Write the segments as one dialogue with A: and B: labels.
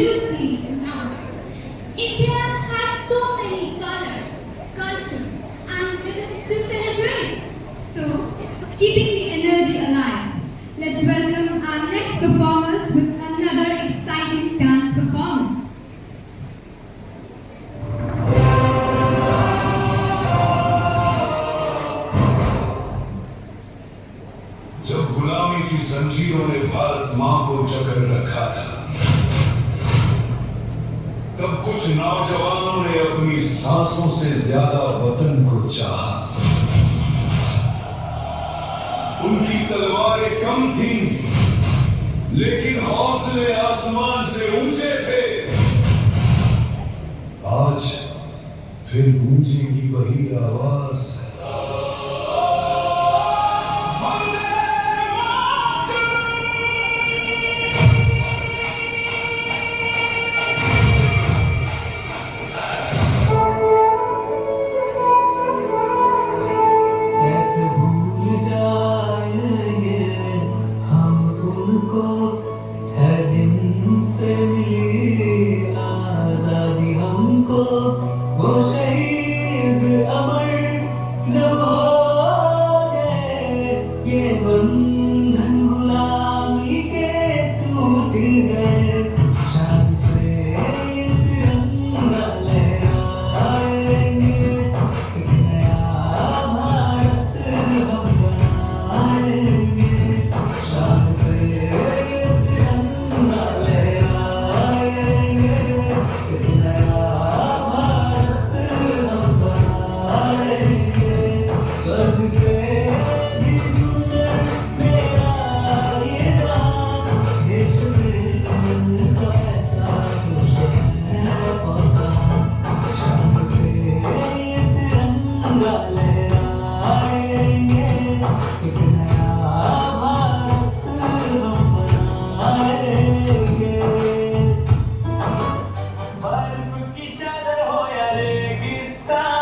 A: beauty and art. India has so many colors, cultures, and rhythms to celebrate. So, keeping the energy alive, let's welcome our next performers with another exciting dance performance.
B: जब गुलामी की जंजीरों ने भारत मां को जकड़ रखा था, तब कुछ नौजवानों ने अपनी सांसों से ज्यादा वतन को चाहा। उनकी तलवारें कम थीं, लेकिन हौसले आसमान से ऊंचे थे। आज फिर गूंजेगी वही आवाज,
C: वो शहीद अमर जब हो गए, ये बंधन गुलामी के टूट गए। शान से ये तिरंगा लहराएंगे, एक नया भारत हम बनाएंगे। शान से ये तिरंगा लहराएंगे, एक नया स्वर्ग से भी सुंदर मेरा ये जहां, देश में तो ऐसा जोश है और कहां। शान से ये तिरंगा लहराएंगे, एक नया भारत हम बनाएंगे। बर्फ की चादर हो या रेगिस्तान,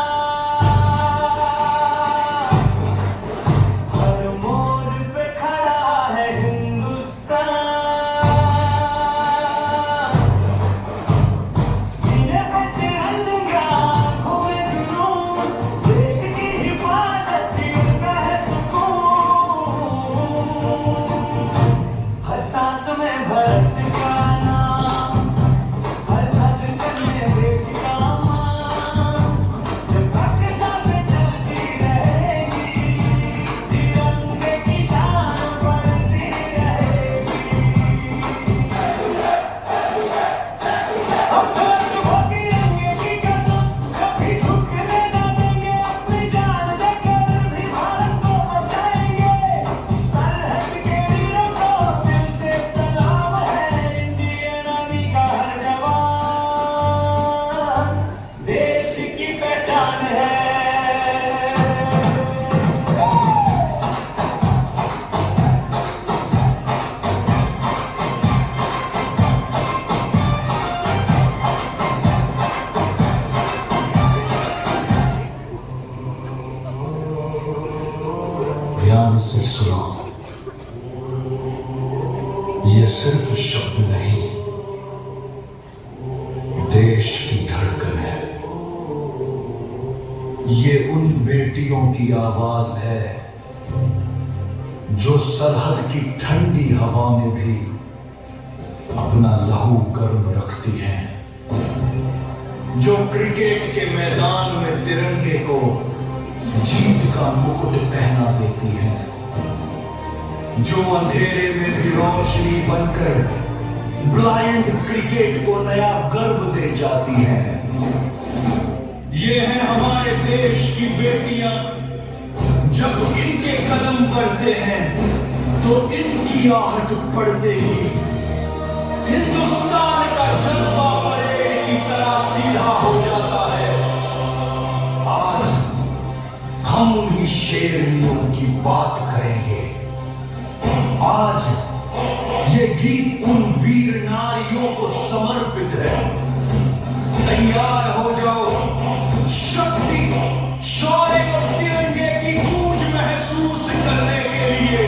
C: ध्यान से सुनो, ये सिर्फ शब्द नहीं, देश की धड़कन है। ये उन बेटियों की आवाज है जो सरहद की ठंडी हवा में भी अपना लहू गर्म रखती हैं, जो क्रिकेट के मैदान में तिरंगे को जीत का मुकुट पहना देती है, जो अंधेरे में भी रोशनी बनकर ब्लाइंड क्रिकेट को नया गर्व दे जाती है। ये है हमारे देश की बेटियां, जब इनके कदम बढ़ते हैं तो इनकी आहट पड़ते ही हिंदुस्तान का जज्बा परेड की तरह सीधा हो जाता है। आज हम उन्हीं शेरनियों की बात करेंगे। आज ये गीत उन वीर नारियों को समर्पित है। तैयार हो जाओ, शक्ति, शौर्य और तिरंगे की गूंज महसूस करने के लिए।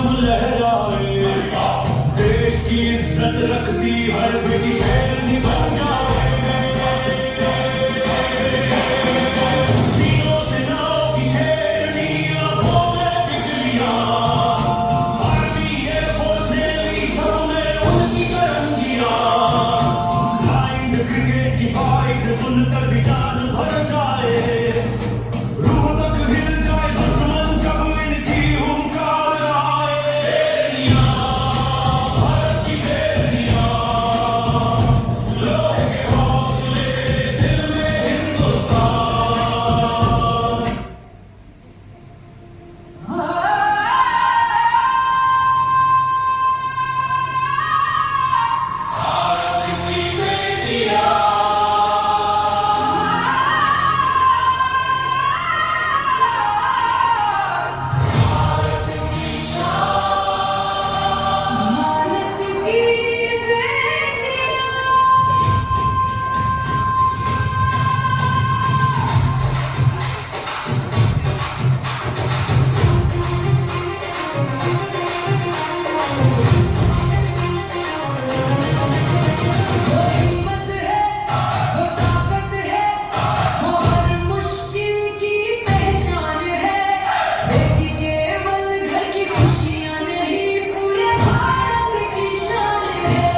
C: परचम लहराए, देश की इज्जत रखती हर बेटी शेरनी बन जाए। तीनों सेनाओं की शेरनी आंखों में बिजलियां, आर्मी एयरफोर्स नेवी सब में उनकी करंगियां। ब्लाइंड क्रिकेट की फाइट सुनकर भी जान भर जाए, रूह तक हिल जाए दुश्मन जब इनकी हुंकार आए। शेरनियां, भारत की शेरनियां, लोहे के हौसले दिल में हिंदुस्तान। भारत की बेटियां, भारत की शान।
A: भारत की बेटियां। वो हिम्मत है, वो ताकत है, वो हर मुश्किल की पहचान है। बेटी केवल घर की खुशियां नहीं, पूरे भारत की शान है।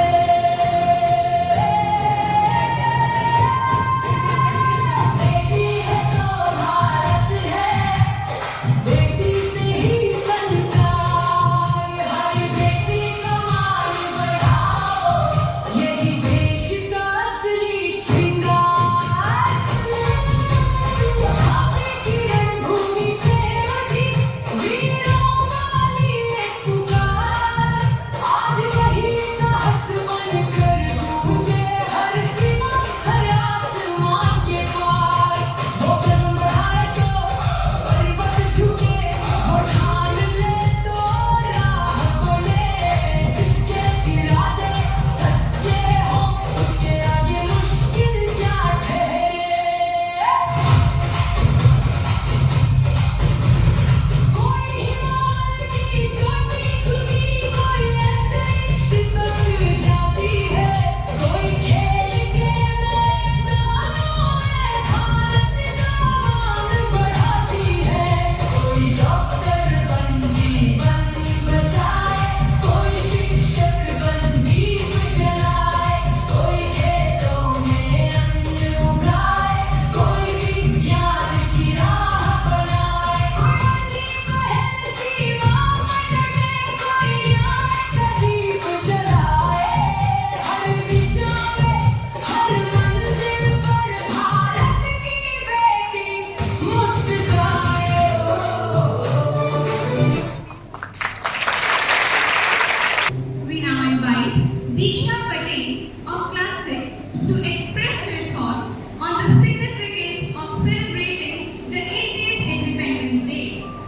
A: बेटी है तो भारत है, बेटी से ही संसार। हर बेटी का मान बढ़ाओ, यही देश का असली श्रृंगार। झांसी की रणभूमि से उठी वीरों वाली एक पुकार। आज वही साहस बनकर गूंजे हर सीमा, हर आसमां के पार। वो कदम बढ़ाए तो पर्वत झुके, वो ठान ले तो राह बने। जिसके इरादे सच्चे हों, उसके आगे मुश्किल क्या ठहरे। कोई हिमालय की चोटी छूती, कोई अंतरिक्ष तक जाती है, कोई खेल के मैदानों में भारत का मान बढ़ाती है। कोई डॉक्टर बन जीवन बचाए, कोई शिक्षक बन दीप जलाए, कोई खेतों में अन्न उगाए, कोई विज्ञान की राह बनाए। कोई बहन सीमा पर डटे, कोई न्याय का दीप जलाए। हर दिशा में, हर मंजिल पर भारत की बेटी मुस्कुराए। We now invite Diksha Patel of Class 6 to express her thoughts on the significance of celebrating the 80th Independence Day.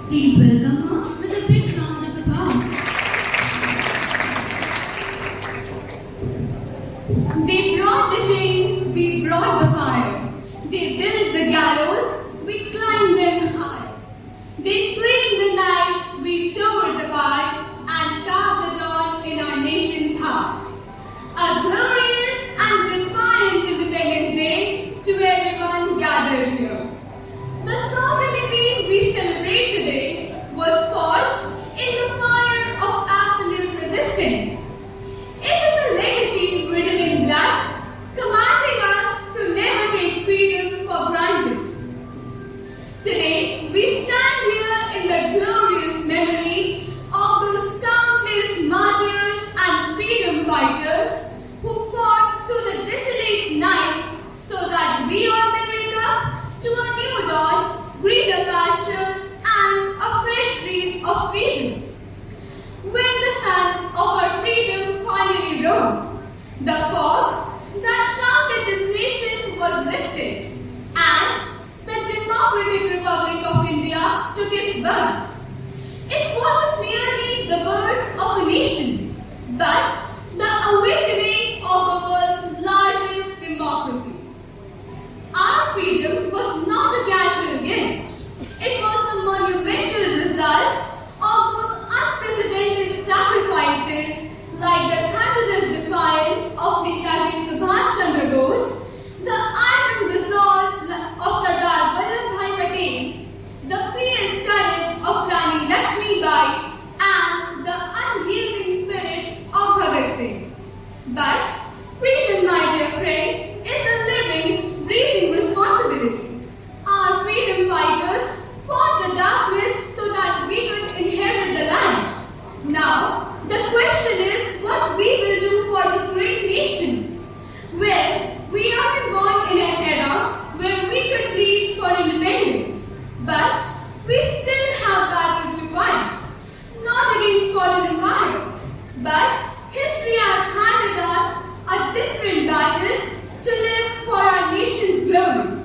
A: Please welcome her with a big round of applause. They brought the chains, we brought the fire. They built the gallows, we climbed them high. They cleaned the night, we tore it apart, and carved the dawn in our nation's heart. A glorious and defiant Independence Day to everyone gathered here. The sovereignty we celebrate today was forged in the fire of absolute resistance. It is a legacy written in blood, commanding us to never take freedom for granted. Today, we stand here in the glorious memory of those countless martyrs and freedom fighters who fought through the desolate nights so that we all may wake up to a new dawn, greener pastures, and a fresh breeze of freedom. When the sun of our freedom finally rose, the fog that shrouded this nation was lifted, and the Democratic Republic of India took its birth. It wasn't merely the birth of a nation, but the awakening of the world's largest democracy. Our freedom was not a casual gift. It was the monumental result of those unprecedented fight and the unyielding spirit of Bhagat Singh. But freedom, my dear friends, is a living, breathing responsibility. Our freedom fighters fought the darkness so that we could inherit the land. Now, the question is what we will do for this great nation. Well, we are born in an era where we could plead for independence, but we still have battles to fight. Not against foreign empires, but history has handed us a different battle to live for our nation's glory.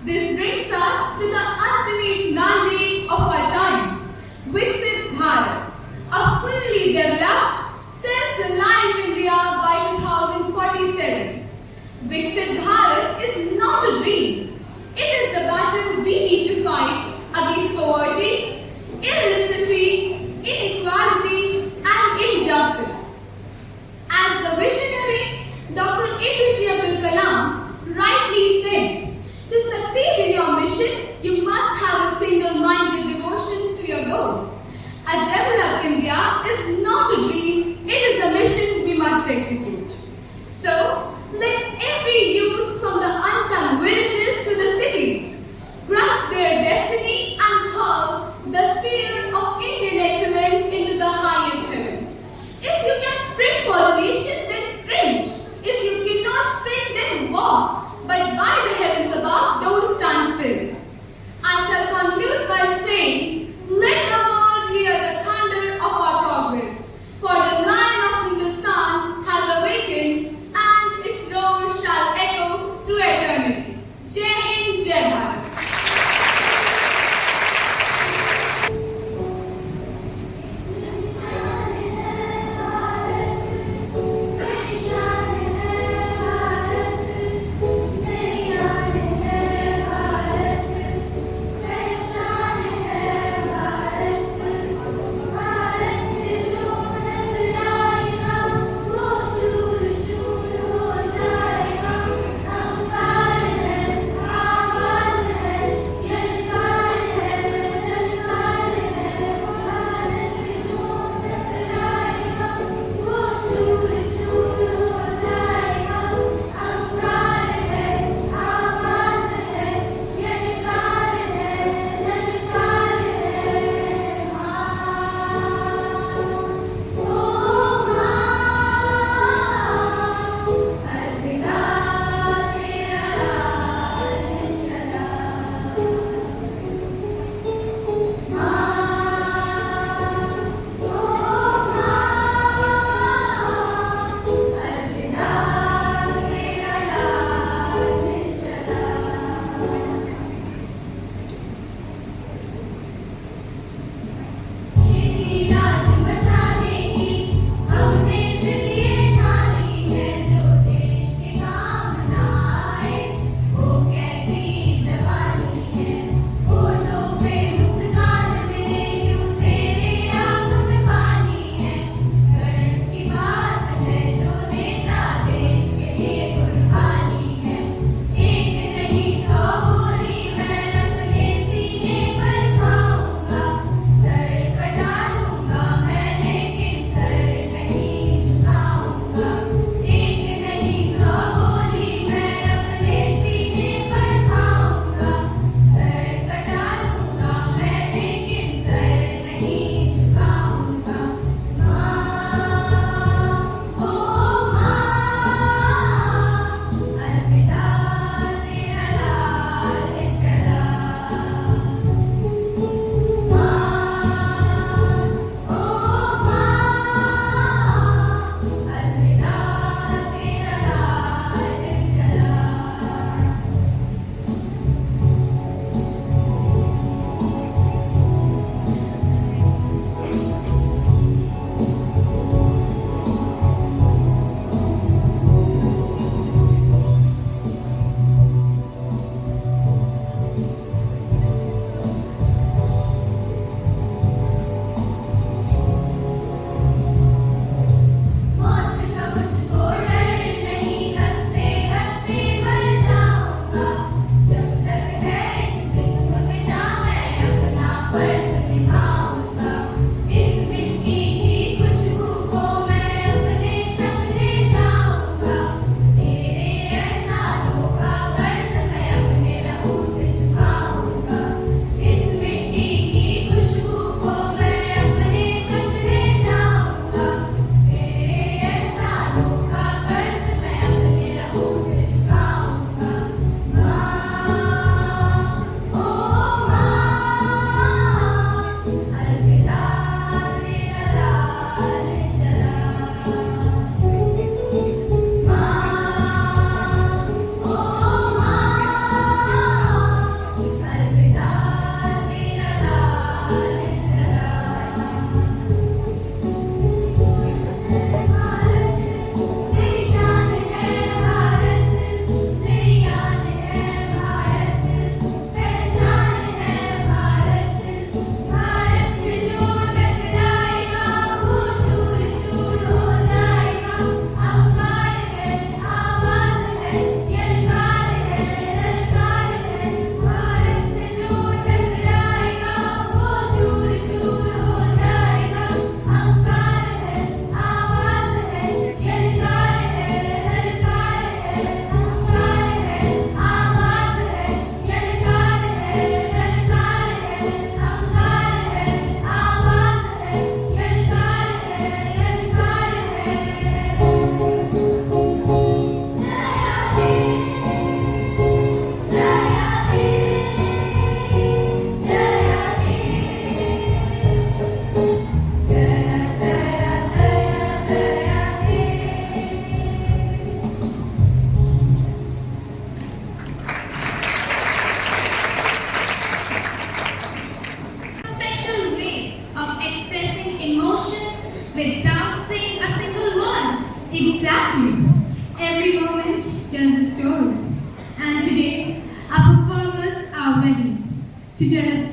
A: This brings us to the ultimate mandate of our time, Viksit Bharat, a fully developed, self-reliant India by 2047. Viksit Bharat is not a dream. It is the battle we need to fight against poverty, illiteracy, inequality, and injustice. As the visionary Dr. APJ Abdul Kalam rightly said, to succeed in your mission, you must have a single-minded devotion to your goal. A developed India is not a dream, it is a mission we must execute. So, let every youth from the unsung villages to the cities grasp their destiny and hurl the spear of Indian excellence into the highest heavens. If you can sprint for the nation, then sprint. If you cannot sprint, then walk. But by the heavens above, don't stand still. I shall conclude by saying, let the world hear the thunder of our progress. For the Lion of Hindustan has awakened and its roar shall echo through eternity. Jai Hind, Jai Bharat.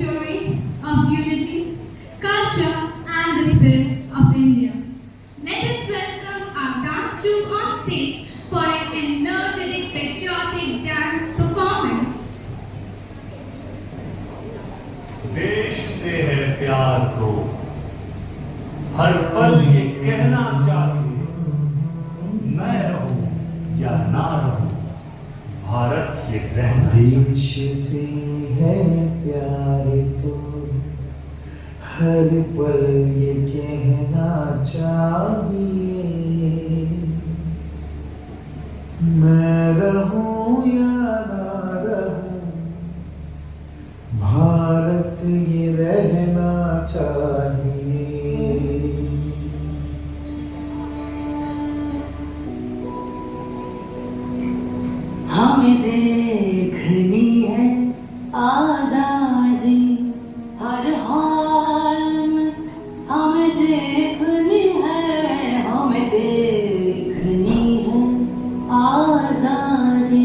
A: story of unity, culture, and the spirit of India. Let us welcome our dance troupe on stage for an energetic patriotic dance performance.
C: देश से है प्यार को हर पल ये कहना चाहिए, मैं रहूं या ना रहूं, भारत ये रहना
D: देश से है प्यार तो हर पल ये कहना चाहिए, मैं रहूं या ना रहूं, भारत ये रहना चाहिए।
E: हमें देखनी है आजादी हर हाल में, हमें देखनी है, हमें देखनी है आजादी।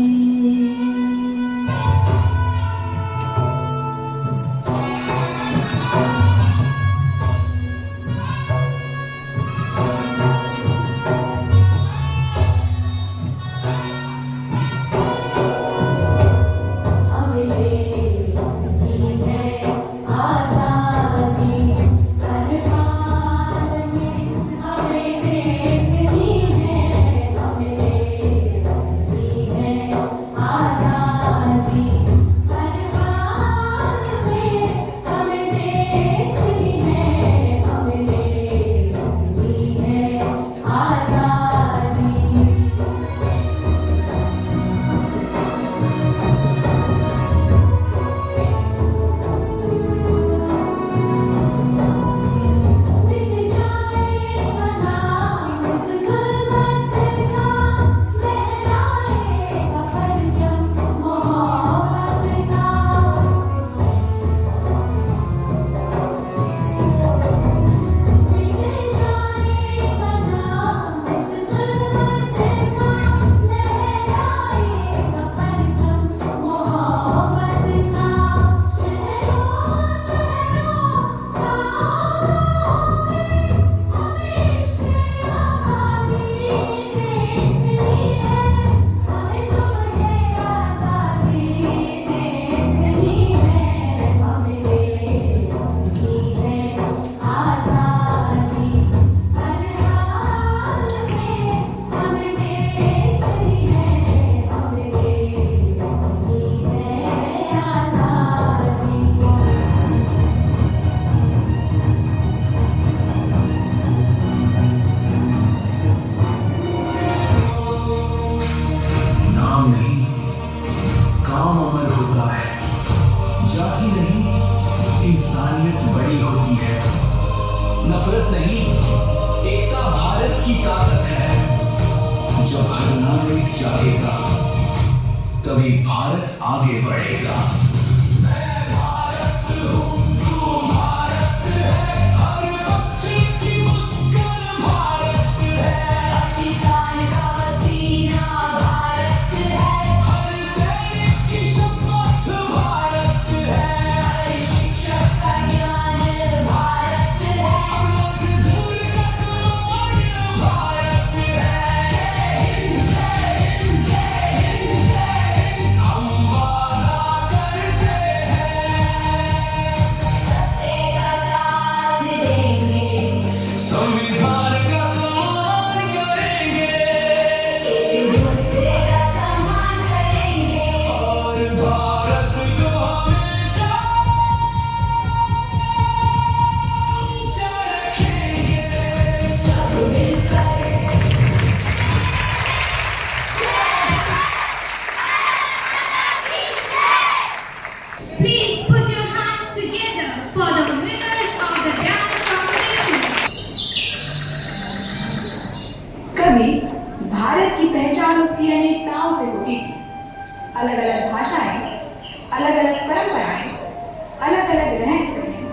C: नफरत नहीं, एकता भारत की ताकत है। जब हर नागरिक जागेगा तभी भारत आगे बढ़ेगा।
A: Please put your hands together for the winners of the dance competition.
F: कभी भारत की पहचान उसकी अनेकताओं से होती थी। अलग अलग भाषाएं, अलग अलग परंपराएं, अलग अलग रहन सहन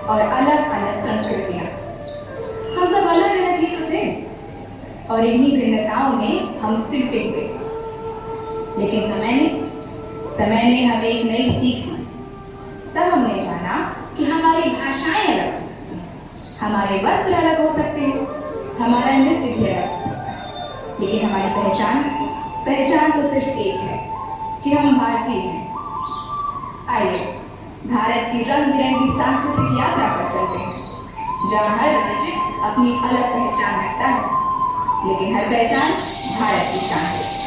F: और अलग अलग संस्कृतियां। हम सब अलग अलग ही तो थे और इन्हीं भिन्नताओं में हम सिमटे हुए। लेकिन समय ने हमें एक नई सीख दी। तब हमने जाना हमारे वस्त्र अलग हो सकते हैं, हमारा नृत्य भी अलग हो सकता है, लेकिन हमारी पहचान तो सिर्फ एक है कि हम भारतीय हैं। आइए भारत की रंग बिरंगी सांस्कृतिक यात्रा पर चलते हैं, जहाँ हर राज्य अपनी अलग पहचान रखता है, लेकिन हर पहचान भारत की शान है।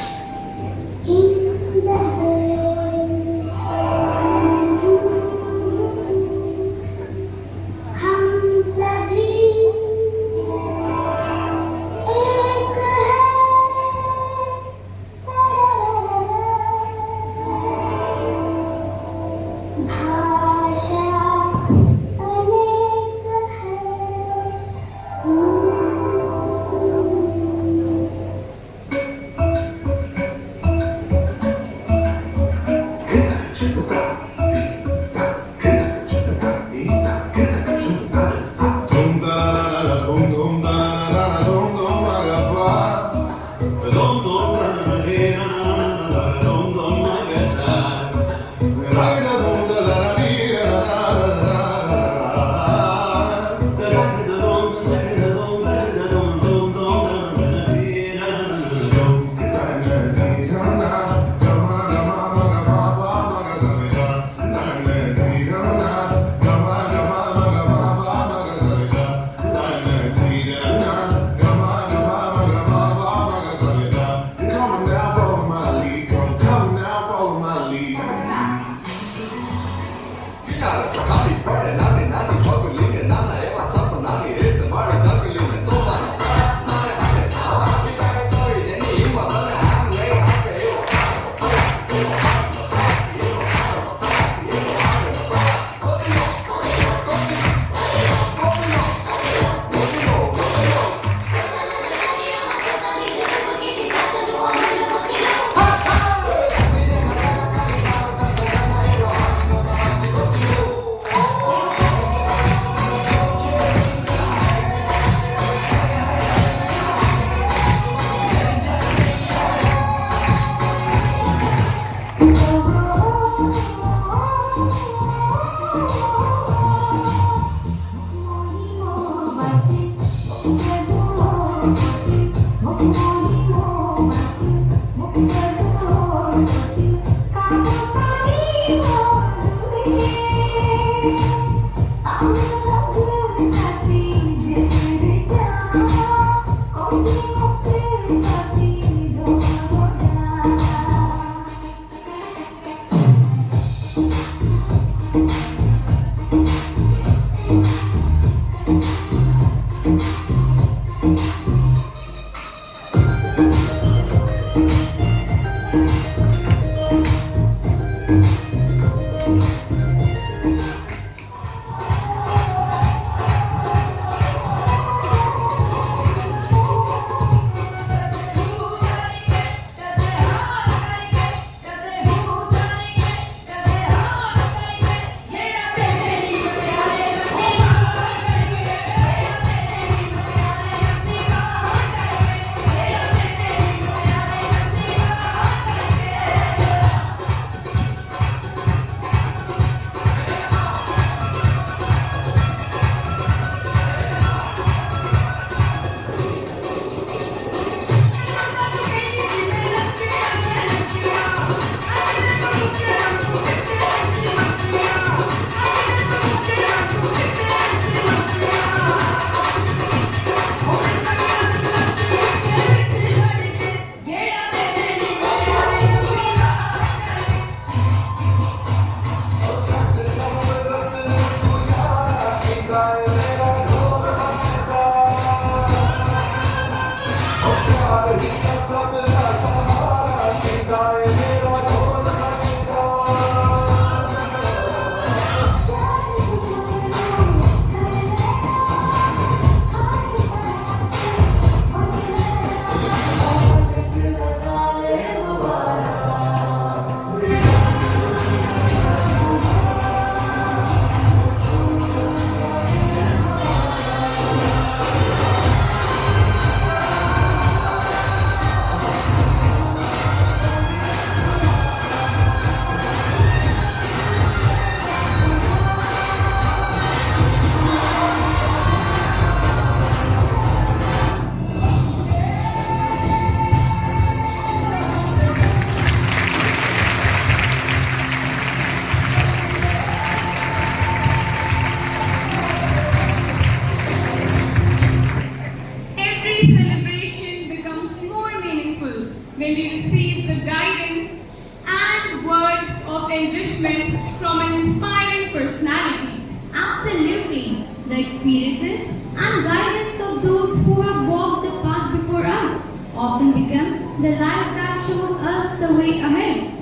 A: The experiences and guidance of those who have walked the path before us often become the light that shows us the way ahead.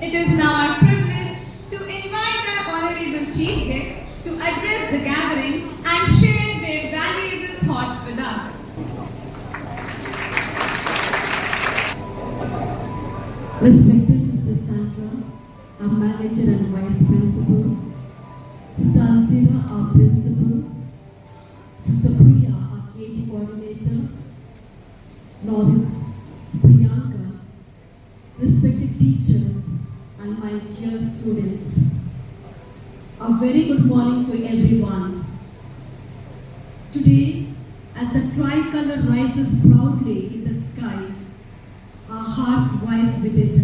G: It is now our privilege to invite our Honorable Chief Guest to address the gathering and share their valuable thoughts with us.
H: Respected Sister Sandra, our manager and vice principal, Sister Alzira, our principal, Sister Priya, our KG coordinator, Novice Priyanka, respected teachers, and my dear students. A very good morning to everyone. Today, as the tricolor rises proudly in the sky, our hearts rise with it.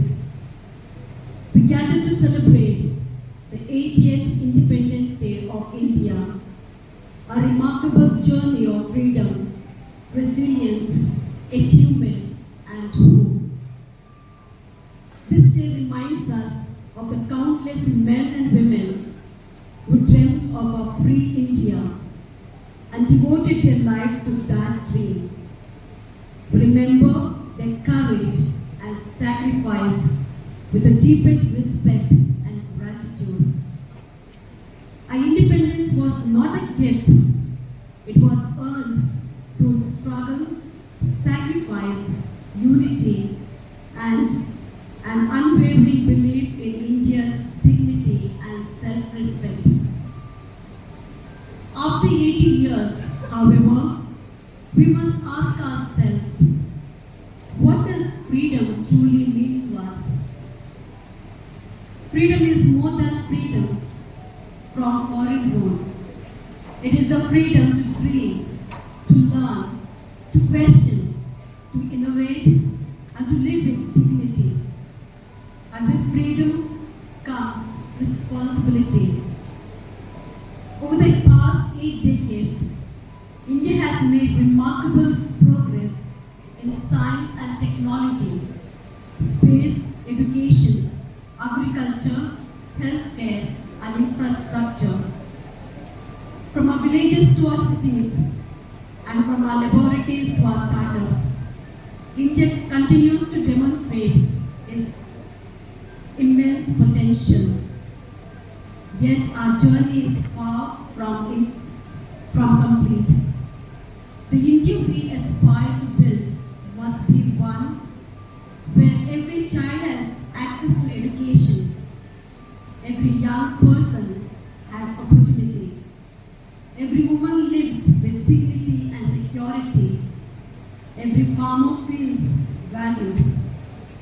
H: We gather to celebrate the 80th Independence Day of India, a remarkable journey of freedom, resilience, achievement, and hope. This day reminds us of the countless men and women who dreamt of a free India and devoted their lives to that dream. Remember their courage and sacrifice with a deepened respect and gratitude. Our independence was not a gift, it was earned through struggle, sacrifice, unity, and an unwavering belief in India's dignity and self-respect. After 80 years, however, we must ask ourselves, what does freedom truly mean to us? Freedom is more than freedom from foreign rule. It is the freedom to dream, to learn, to question, to innovate, and to live with dignity. And with freedom comes responsibility. Over the past 8 decades, India has made remarkable progress in science and technology, space, education, agriculture, healthcare, and infrastructure. From our villages to our cities, and from our laboratories to our startups, India continues to demonstrate its immense potential. Yet our journey is far from complete. The India we aspire to build must be one where every child has access to education, every young person has opportunity, every woman lives with dignity and security, every farmer feels valued,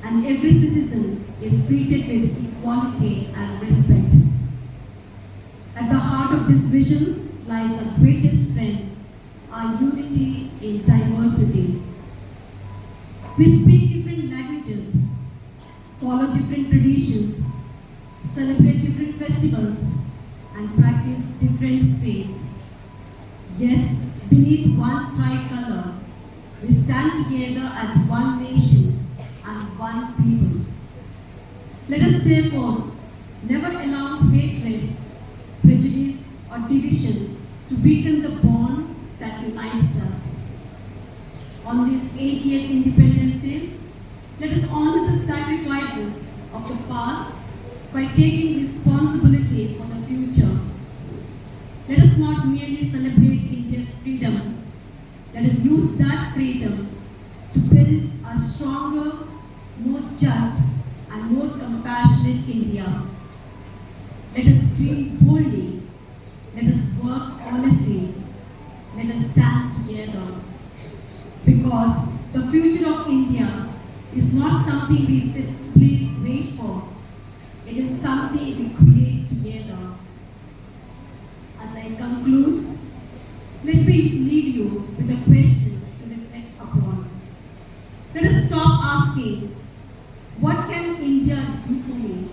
H: and every citizen is treated with equality and respect. At the heart of this vision lies our greatest strength, our unity in diversity. We speak different languages, follow different traditions, celebrate different festivals, and practice different faiths. Yet, beneath one tricolor, we stand together as one nation and one people. Let us therefore never allow hatred, prejudice, or division to weaken the bond that unites us. On this 80th Independence Day, let us honor the sacrifices of the past by taking responsibility for the future. Let us not merely celebrate India's freedom, let us use that freedom to build a stronger, more just, and more compassionate India. Let us dream boldly, let us work honestly, let us stand together. Because the future of India is not something we simply wait for, it is something we create together. As I conclude, let me leave you with a question to reflect upon. Let us stop asking, what can India do for me?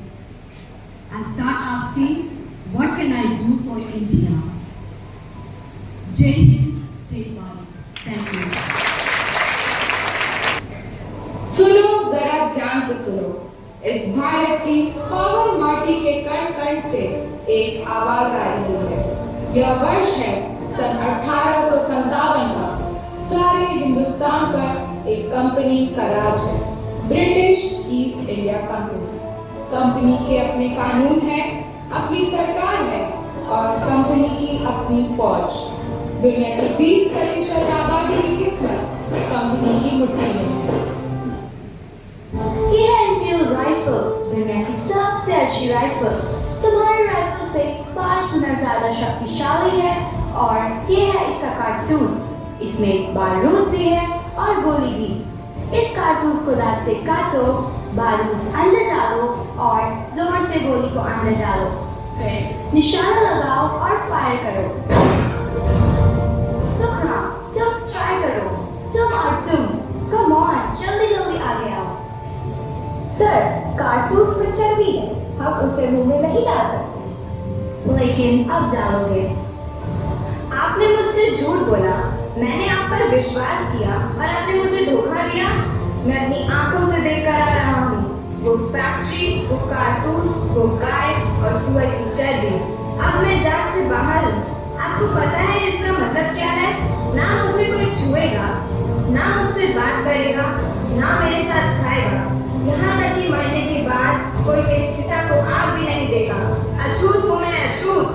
H: And start asking, what can I do for India? Jai Hind, Jai Bharat. Thank you.
F: सुनो जरा ध्यान से सुनो, इस भारत की पावन माटी के कण कण से एक आवाज आ रही है। यह वर्ष है सन 1857 का। सारे हिंदुस्तान पर एक कंपनी का राज है, British east India company. Company के अपने कानून है, अपनी सरकार है और कंपनी की अपनी फौज। दुनिया की 20% आबादी की किस्मत कंपनी की मुट्ठी में है।
I: ये एनफील्ड राइफल दुनिया की सबसे अच्छी राइफल तुम्हारी राइफल से 5 गुना ज्यादा शक्तिशाली है और ये है इसका कारतूस। इसमें बारूद भी है और गोली भी। इस कारतूस को दांत से काटो, बारूद अंदर डालो और जोर से गोली को अंदर डालो, फिर निशाना लगाओ और फायर करो। सुखना, तुम ट्राई करो, तुम और तुम, कम ऑन, जल्दी जल्दी आगे आओ।
F: सर, कारतूस में चर्बी है, हम उसे मुंह में नहीं डाल सकते।
I: लेकिन अब डालोगे।
E: आपने मुझसे झूठ बोला, मैंने आप पर विश्वास किया और आपने मुझे धोखा दिया। मैं अपनी आंखों से देखकर आ रहा हूँ, वो फैक्ट्री, वो कारतूस, वो गाय और सुअर की चर्बी। अब मैं जाग से बाहर हूँ। आपको पता है इसका मतलब क्या है? ना मुझे कोई छुएगा, ना मुझसे बात करेगा, ना मेरे साथ खाएगा। यहाँ तक कि मरने के बाद कोई मेरी चिता को आग भी नहीं देगा। अछूत हूँ मैं, अछूत।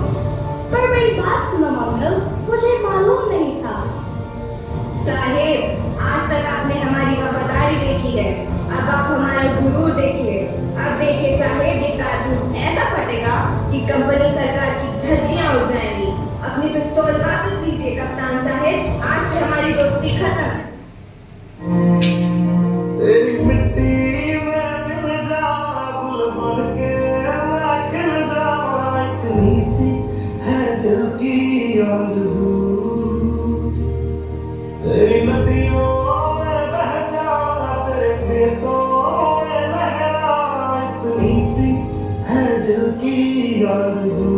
I: पर मेरी बात सुनो मंगल, मुझे मालूम नहीं था।
E: साहेब, आज तक आपने हमारी वफादारी देखी है, अब आप हमारा गुरूर देखिए। अब देखिए साहेब, ये कारतूस ऐसा फटेगा कि कंपनी सरकार की धज्जियां उड़ जाएंगी। अपनी पिस्तौल वापस लीजिए कप्तान साहेब, आज से हमारी दोस्ती खत्म।
D: तेरी मिट्टी में मिल जावा, गुल बन के मैं खिल जावा, इतनी सी है दिल की आरज़ू। तेरी नदियों में बह जावा, तेरे खेतों में लहरा, इतनी सी है दिल की आरज़ू।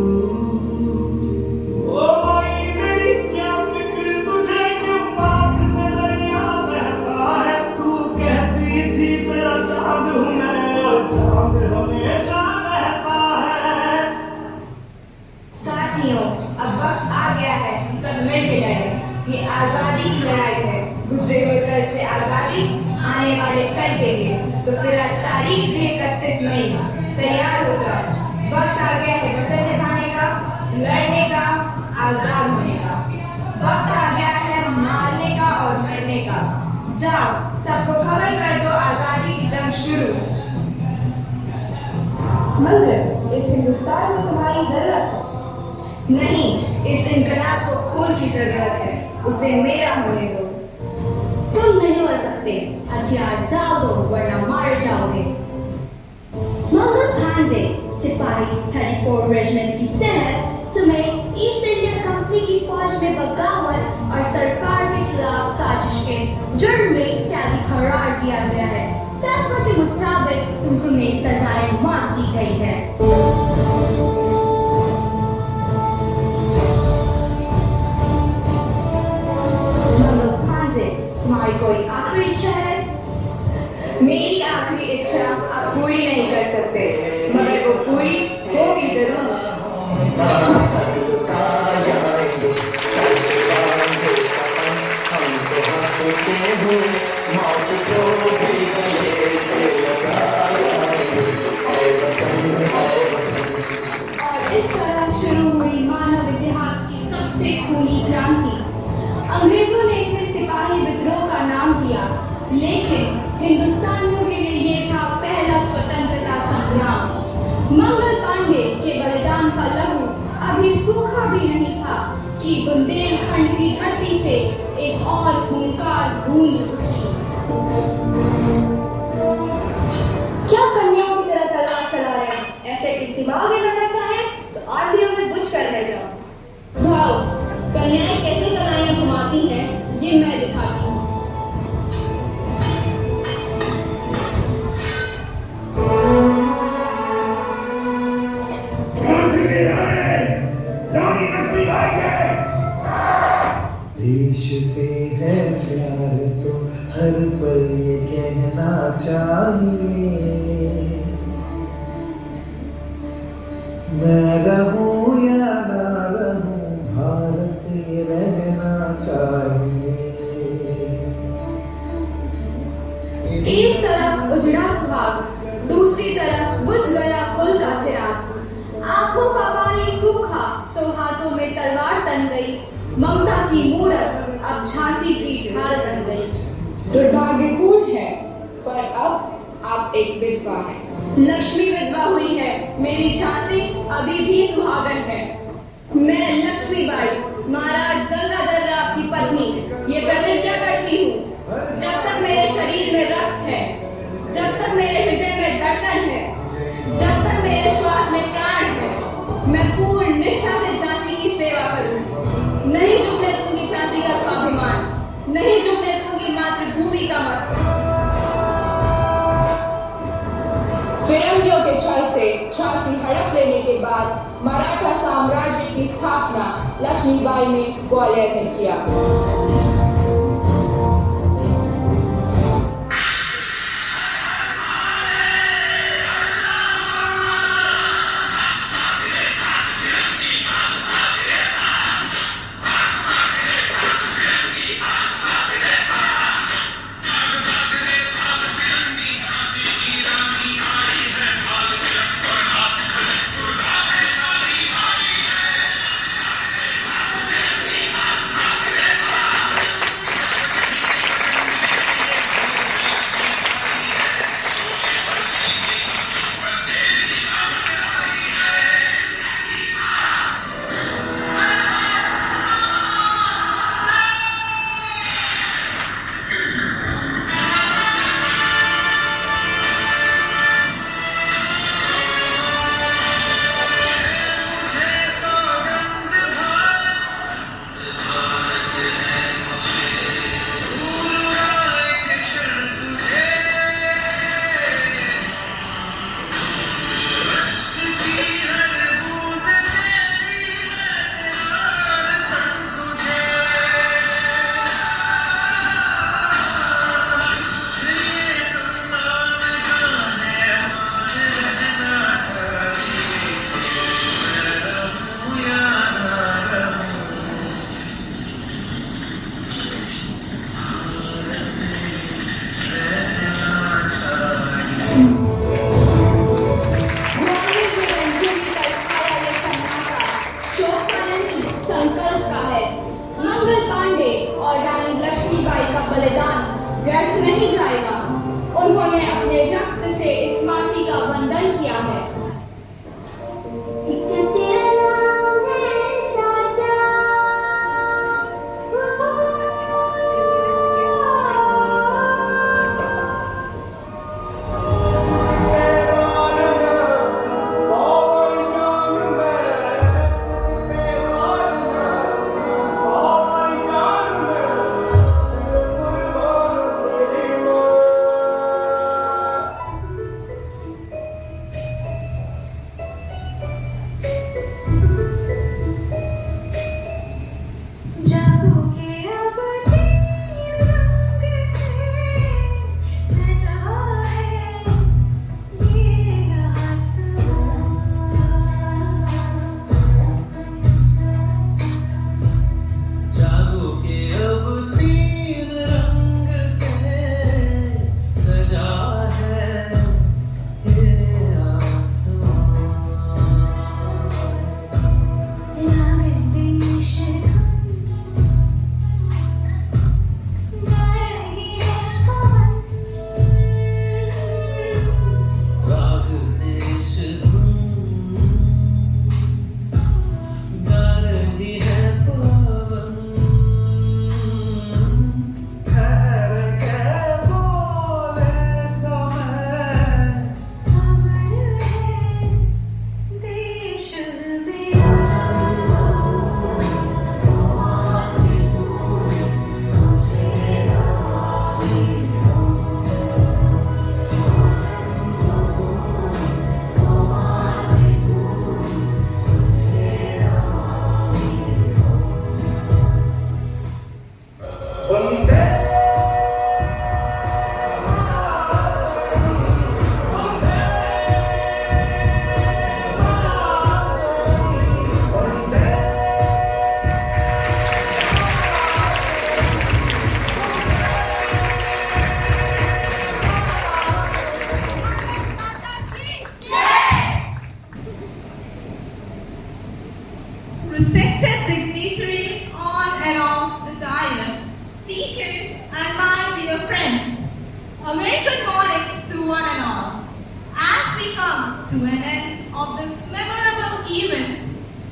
D: ओ माई मेरी क्या फिक्र तुझे, क्यों पाक से दरिया बहता है। तू कहती थी तेरा चांद हूँ मैं और चांद हमेशा रहता है।
E: साथियों, अब वक्त आ गया है सब मिलकर लड़ें। ये आजादी की लड़ाई है, गुजरे हुए कल से आजादी, आने वाले कल के लिए। तो फिर आज तारीख भी 31 मई, तैयार हो जाओ। वक्त आ गया है वचन निभाने का, लड़ने का, आजाद होने का। वक्त आ गया है मारने का और मरने का। जाओ, सबको खबर कर दो, आजादी की जंग शुरू।
F: मगर इस हिंदुस्तान में तुम्हारी जरूरत है।
E: नहीं, इस इनकलाब को खून की जरूरत है, उसे मेरा होने दो।
I: तुम नहीं हो सकते, हथियार डाल दो वरना मारे जाओगे। मंगल भांजे, सिपाही 34 रेजिमेंट की तहत तुम्हें ईस्ट इंडिया कंपनी की फौज में बगावत और सरकार के खिलाफ साजिश के जुर्म में कैदी करार दिया गया है। फैसला के मुताबिक तुम्हें सजाए मौत दी गई है। तुम्हारी कोई आखिरी इच्छा है?
E: मेरी आखिरी इच्छा आप पूरी नहीं कर सकते, मगर वो पूरी होगी जरूर।
A: और इस तरह शुरू हुई मानव इतिहास की सबसे खूनी क्रांति। अंग्रेजों ने इसे सिपाही विद्रोह का नाम दिया, लेकिन हिंदुस्तानियों के लिए ये था पहला स्वतंत्रता संग्राम। मंगल पांडे के बलिदान का लहू अभी सूखा भी नहीं था कि बुंदेलखंड की धरती से एक और हुंकार गूंज उठी।
F: क्या कन्याओं की तरह तलवार चला रहे हैं? ऐसे टिकटिमाओगे नगर साहेब तो आंधियों में बुझ कर रह जाओ।
A: वाओ, कन्याएं कैसे कलाइयां घुमाती हैं, ये मैं दिखाती हूँ।
D: देश से है प्यार तो हर पल ये कहना चाहिए, मैं रहूं या ना रहूं
E: हाथों में तलवार तन गई, ममता की मूरत अब झांसी की ढाल बन गई।
F: दुर्भाग्यपूर्ण है, पर अब आप एक विधवा हैं।
E: लक्ष्मी विधवा हुई है, मेरी झांसी अभी भी सुहागन है। मैं लक्ष्मीबाई, महाराज गंगाधर राव की पत्नी, ये प्रतिज्ञा करती हूँ, जब तक मेरे शरीर में रक्त है, जब तक मेरे हृदय में धड़कन है, जब तक मेरे श्वास में प्राण है, मैं पूर्ण निष्ठा से झांसी की सेवा करूँ। नहीं झुकने दूंगी झांसी का स्वाभिमान, नहीं झुकने दूंगी मातृभूमि का मस्तक।
F: फिरंगियों के छल से झांसी हड़प लेने के बाद मराठा साम्राज्य की स्थापना लक्ष्मीबाई ने ग्वालियर में किया।
E: व्यर्थ नहीं जाएगा। उन्होंने अपने रक्त से इस माटी का वंदन किया है।
J: respected dignitaries on and off the dais, teachers, and my dear friends, a very good morning to one and all. As we come to an end of this memorable event,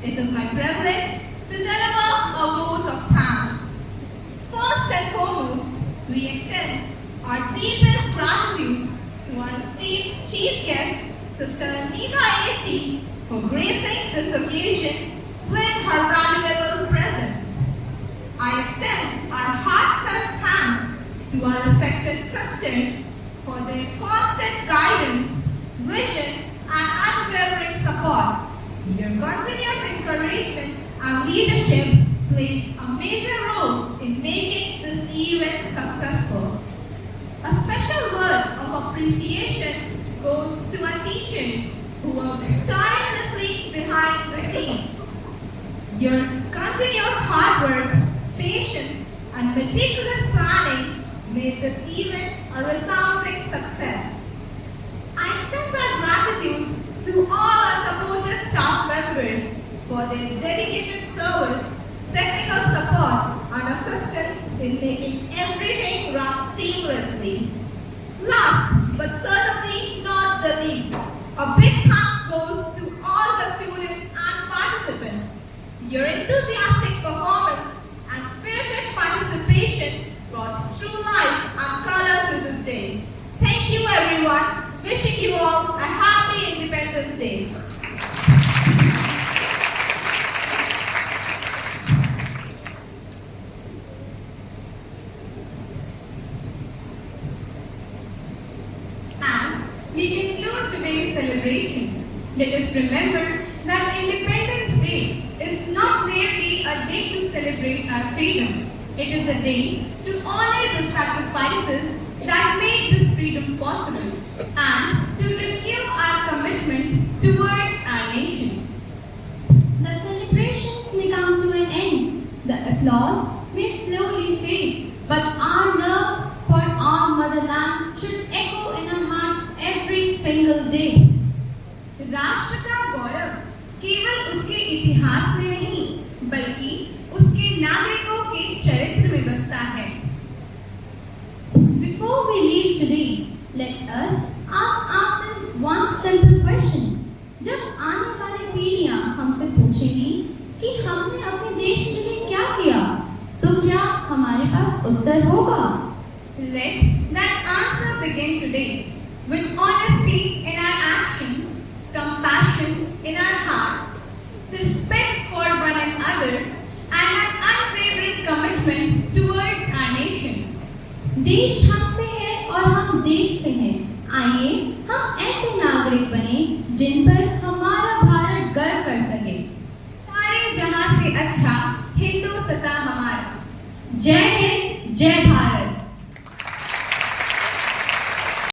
J: it is my privilege to deliver a vote of thanks. First and foremost, we extend our deepest gratitude to our esteemed chief guest, Sister Nita A.C., for gracing this occasion with her valuable presence. I extend our heartfelt thanks to our respected sisters for their constant guidance, vision, and unwavering support. Your continuous encouragement and leadership played a major role in making this event successful. A special word of appreciation goes to our teachers who worked tirelessly behind the scenes. Your continuous hard work, patience, and meticulous planning made this event a resounding success. I extend our gratitude to all our supportive staff members for their dedicated service, technical support, and assistance in making everything run seamlessly. Last, but certainly not the least, a big thanks goes to all the students and participants. Your enthusiastic performance and spirited participation brought true life and color to this day. Thank you everyone. Wishing you all a happy Independence Day.
G: As we conclude today's celebration, let us remember that Independence Day is not merely a day to celebrate our freedom. It is a day to honor the sacrifices that made this freedom possible and to renew our commitment towards our nation.
I: The celebrations may come to an end. The applause may slowly fade, but our love for our motherland should echo in our hearts every single day.
G: राष्ट्र का गौरव केवल उसके इतिहास में नहीं, बल्कि उसके नागरिकों के चरित्र में बसता है.
I: Before we leave today, let us ask ourselves one simple question. जब आने वाली पीढ़ियां हमसे पूछेंगी कि हमने अपने देश के लिए क्या किया, तो क्या हमारे पास उत्तर होगा?
G: Let that answer begin today with honesty in our actions, compassion in our hearts, respect for one another, and an unwavering commitment towards our nation.
I: देश हमसे है और हम देश से हैं. आइए हम ऐसे नागरिक बने जिन पर हमारा भारत गर्व कर सके.
G: सारे जहां से अच्छा हिंदू सता हमारा.
I: जय हिंद, जय भारत.